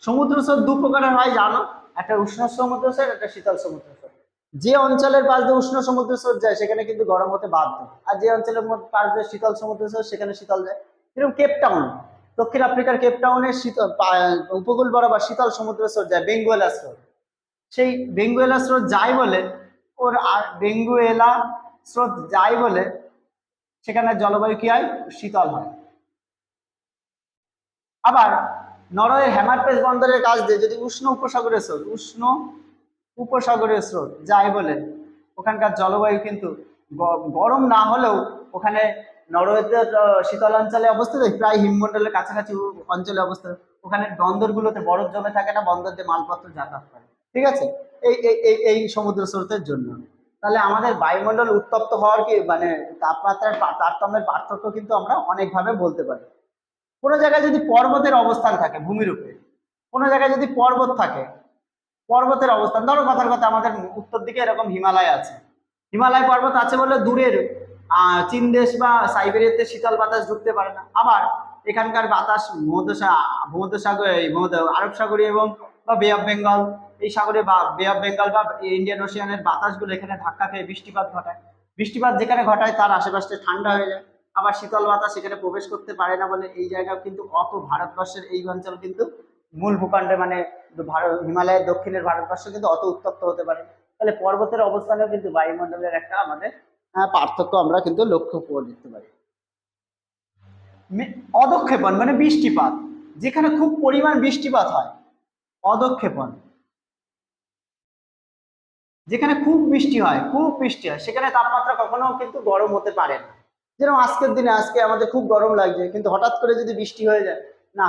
S1: সমুদ্র স্রোত দু প্রকারের হয় জানো, একটা উষ্ণ সমুদ্র স্রোত, একটা শীতল সমুদ্র স্রোত। যে অঞ্চলের পাশ দিয়ে উষ্ণ সমুদ্র স্রোত যায় সেখানে কিন্তু গরম হতে বাধ্য, আর যে অঞ্চলের পাশ দিয়ে শীতল সমুদ্র স্রোত সেখানে শীতল যায়। এরকম কেপটাউন, দক্ষিণ আফ্রিকার কেপটাউনের শীতল উপকূল বরাবর শীতল সমুদ্র স্রোত যায়, বেঙ্গুয়েলা স্রোত। সেই বেঙ্গুয়েলা স্রোত যায় বলে বেঙ্গুয়েলা স্রোত যায় বলে সেখানে জলবায়ু কি হয়, শীতল হয়। আবার নরওয়ের হ্যামারপেস বন্দরের কাছ দিয়ে যদি উষ্ণ উপসাগরীয় স্রোত যায় বলে ওখানকার জলবায়ু কিন্তু গরম না হলেও ওখানে নরওয়েতে শীতল অঞ্চলে অবস্থিত, প্রায় হিমমন্ডলের কাছাকাছি অঞ্চলে অবস্থিত, ওখানে বন্দরগুলোতে বরফ জমে থাকে না, বন্দর দিয়ে মালপত্র যাতায়াত করে। ঠিক আছে, এই এই সমুদ্র স্রোতের জন্য। তাহলে আমাদের বায়ুমণ্ডল উত্তপ্ত হওয়ার কি মানে তাপমাত্রার তারতম্যের পার্থক্য কিন্তু আমরা অনেকভাবে বলতে পারি। কোনো জায়গায় যদি পর্বতের অবস্থান থাকে ভূমির উপরে, কোনো জায়গায় যদি পর্বত থাকে, পর্বতের অবস্থান, ধরো কথার কথা আমাদের উত্তর দিকে এরকম হিমালয় আছে, হিমালয় পর্বত আছে বলে দূরের চীন দেশ বা সাইবেরিয়াতে শীতল বাতাস ঢুকতে পারে না। আবার এখানকার বাতাস ভূমধ্যসাগর আরব সাগরীয় এবং বা বে অফ বেঙ্গল, এই সাগরে বা বে অফ বেঙ্গল বা ইন্ডিয়ান ওশিয়ানের বাতাসগুলো এখানে ধাক্কা খেয়ে বৃষ্টিপাত ঘটায়। বৃষ্টিপাত যেখানে ঘটায় তার আশেপাশে ঠান্ডা হয়ে যায়। আবার শীতল বাতাস সেখানে প্রবেশ করতে পারে না বলে এই জায়গাও কিন্তু অত ভারতবর্ষের এই অঞ্চল কিন্তু মূল ভূখণ্ডে মানে হিমালয়ের দক্ষিণের ভারতবর্ষ কিন্তু অত উত্তপ্ত হতে পারে। তাহলে পর্বতের অবস্থানেও কিন্তু বায়ুমণ্ডলের একটা আমাদের পার্থক্য আমরা কিন্তু লক্ষ্য করতে পারি। অদক্ষেপণ মানে বৃষ্টিপাত, যেখানে খুব পরিমাণ বৃষ্টিপাত হয়। অদক্ষেপণ যেখানে খুব বৃষ্টি হয়, সেখানে তাপমাত্রা কখনো কিন্তু গরম হতে পারে না। যেরকম আজকের দিনে আজকে আমাদের খুব গরম লাগছে, কিন্তু হঠাৎ করে যদি বৃষ্টি হয়ে যায়, না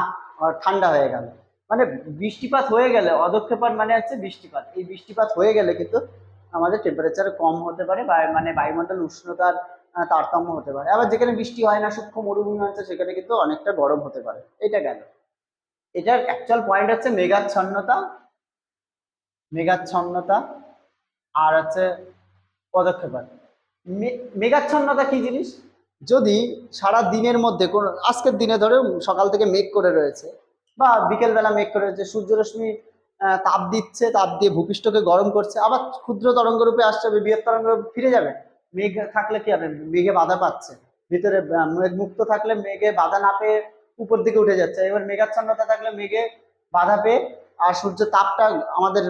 S1: ঠান্ডা হয়ে গেল, মানে বৃষ্টিপাত হয়ে গেলে, অদক্ষেপণ মানে হচ্ছে বৃষ্টিপাত, এই বৃষ্টিপাত হয়ে গেলে কিন্তু আমাদের টেম্পারেচার কম হতে পারে বা মানে বায়ুমণ্ডল উষ্ণতার তারতম্য হতে পারে। আবার যেখানে বৃষ্টি হয় না, সূক্ষ্ম মরুভূমি আছে, সেখানে কিন্তু অনেকটা গরম হতে পারে। এটা গেল। এটার অ্যাকচুয়াল পয়েন্ট হচ্ছে মেঘাচ্ছন্নতা আর হচ্ছে পদক্ষেপণ। মেঘাচ্ছন্নতা কি জিনিস? যদি সারা দিনের মধ্যে কোনো আজকের দিনে ধরো সকাল থেকে মেঘ করে রয়েছে বা বিকেলবেলা মেঘ করে রয়েছে, সূর্যরশ্মি তাপ দিচ্ছে, তাপ দিয়ে ভূপৃষ্ঠকে গরম করছে, আবার ক্ষুদ্র তরঙ্গ রূপে আসছে, বৃহৎ তরঙ্গ ফিরে যাবে। মেঘ থাকলে কি হবে, মেঘে বাধা পাচ্ছে, ভিতরে মেঘ মুক্ত থাকলে মেঘে বাধা না পেয়ে উপর দিকে উঠে যাচ্ছে। এবার মেঘাচ্ছন্নতা থাকলে মেঘে বাধা পেয়ে আর সূর্য তাপটা আমাদের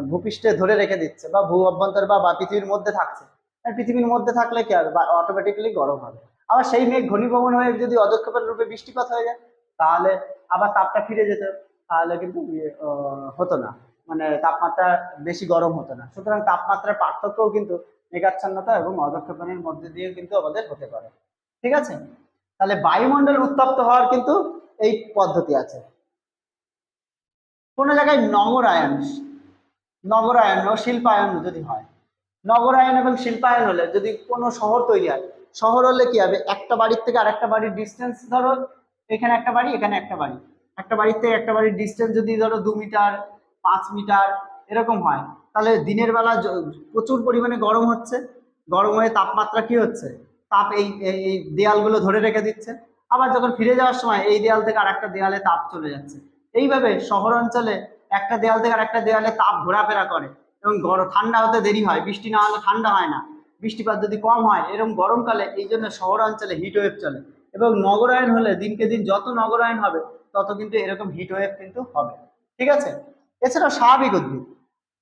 S1: ভূপৃষ্ঠে ধরে রেখে দিচ্ছে বা ভূ অভ্যন্তর বা পৃথিবীর মধ্যে থাকছে। আর পৃথিবীর মধ্যে থাকলে কি হবে, অটোমেটিক্যালি গরম হবে। আবার সেই মেঘ ঘনীভবন হয়ে যদি অদক্ষেপণ রূপে বৃষ্টিপাত হয়ে যায়, তাহলে আবার তাপটা ফিরে যেত, তাহলে কিন্তু হতো না, মানে তাপমাত্রা বেশি গরম হতো না। সুতরাং তাপমাত্রার পার্থক্যও কিন্তু মেঘাচ্ছন্নতা এবং অদক্ষেপণের মধ্যে দিয়ে কিন্তু আমাদের হতে পারে। ঠিক আছে, তাহলে বায়ুমণ্ডল উত্তপ্ত হওয়ার কিন্তু এই পদ্ধতি আছে। কোনো জায়গায় নগরায়ন ও শিল্পায়ন যদি হয়, নগরায়ন এবং শিল্পায়ন হলে যদি কোনো শহর তৈরি হয়, শহর হলে কি হবে, একটা বাড়ির থেকে আরেকটা বাড়ির ডিস্টেন্স, ধরো এখানে একটা বাড়ি, এখানে একটা বাড়ি, একটা বাড়ির থেকে একটা বাড়ির ডিস্টেন্স যদি ধরো 2 মিটার 5 মিটার এরকম হয়, তাহলে দিনের বেলা প্রচুর পরিমাণে গরম হচ্ছে, গরম হয়ে তাপমাত্রা কি হচ্ছে, তাপ এই এই দেয়ালগুলো ধরে রেখে দিচ্ছে। আবার যখন ফিরে যাওয়ার সময় এই দেয়াল থেকে আরেকটা দেয়ালে তাপ চলে যাচ্ছে। এইভাবে শহর অঞ্চলে একটা দেয়াল থেকে আরেকটা দেয়ালে তাপ ঘোরাফেরা করে এবং ঠান্ডা হতে দেরি হয়, বৃষ্টি না হলে ঠান্ডা হয় না, বৃষ্টিপাত যদি কম হয় এরকম গরমকালে, এই জন্য শহর অঞ্চলে হিট ওয়েভ চলে। এবং নগরায়ন হলে দিনকে দিন যত নগরায়ন হবে তত কিন্তু এরকম হিট ওয়েভ কিন্তু হবে। ঠিক আছে। এছাড়াও স্বাভাবিক উদ্ভিদ,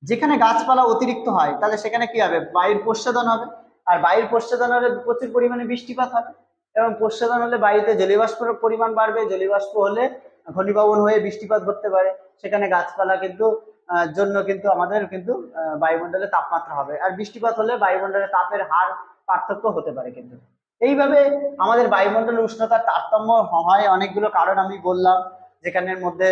S1: যেখানে গাছপালা অতিরিক্ত হয় তাহলে সেখানে কি হবে, বায়ুর প্রস্বেদন হবে, আর বায়ুর প্রস্বেদন হলে প্রচুর পরিমাণে বৃষ্টিপাত হবে, এবং প্রস্বেদন হলে বায়ুতে জলীয়বাষ্পের পরিমাণ বাড়বে, জলীয়বাষ্প হলে ঘনীভবন হয়ে বৃষ্টিপাত ঘটতে পারে, সেখানে গাছপালা কিন্তু জন্য কিন্তু আমাদের কিন্তু বায়ুমণ্ডলে তাপমাত্রা হবে, আর বৃষ্টিপাত হলে বায়ুমণ্ডলে তাপের হার পার্থক্য হতে পারে কিন্তু। এইভাবে আমাদের বায়ুমণ্ডলের উষ্ণতার তারতম্য হয় অনেকগুলো কারণ আমি বললাম, যেখানের মধ্যে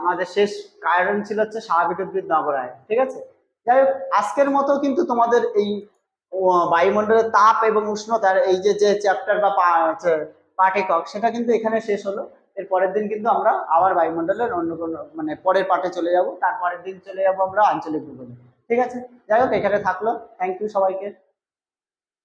S1: আমাদের শেষ কারণ ছিল হচ্ছে স্বাভাবিক উদ্ভিদ নগরায়ন। ঠিক আছে। যাই হোক, আজকের মতো কিন্তু তোমাদের এই বায়ুমণ্ডলের তাপ এবং উষ্ণতার এই যে যে চ্যাপ্টার বা পাঠ একক, সেটা কিন্তু এখানে শেষ হলো। এর পরের দিন কিন্তু আমরা আবার বায়ুমণ্ডলের অন্য কোনো মানে পরের পাঠে চলে যাব, তারপরের দিন চলে যাব আমরা আঞ্চলিক ভূগোলে। ঠিক আছে। যাই হোক, এখানে থাকলো। থ্যাংক ইউ সবাইকে।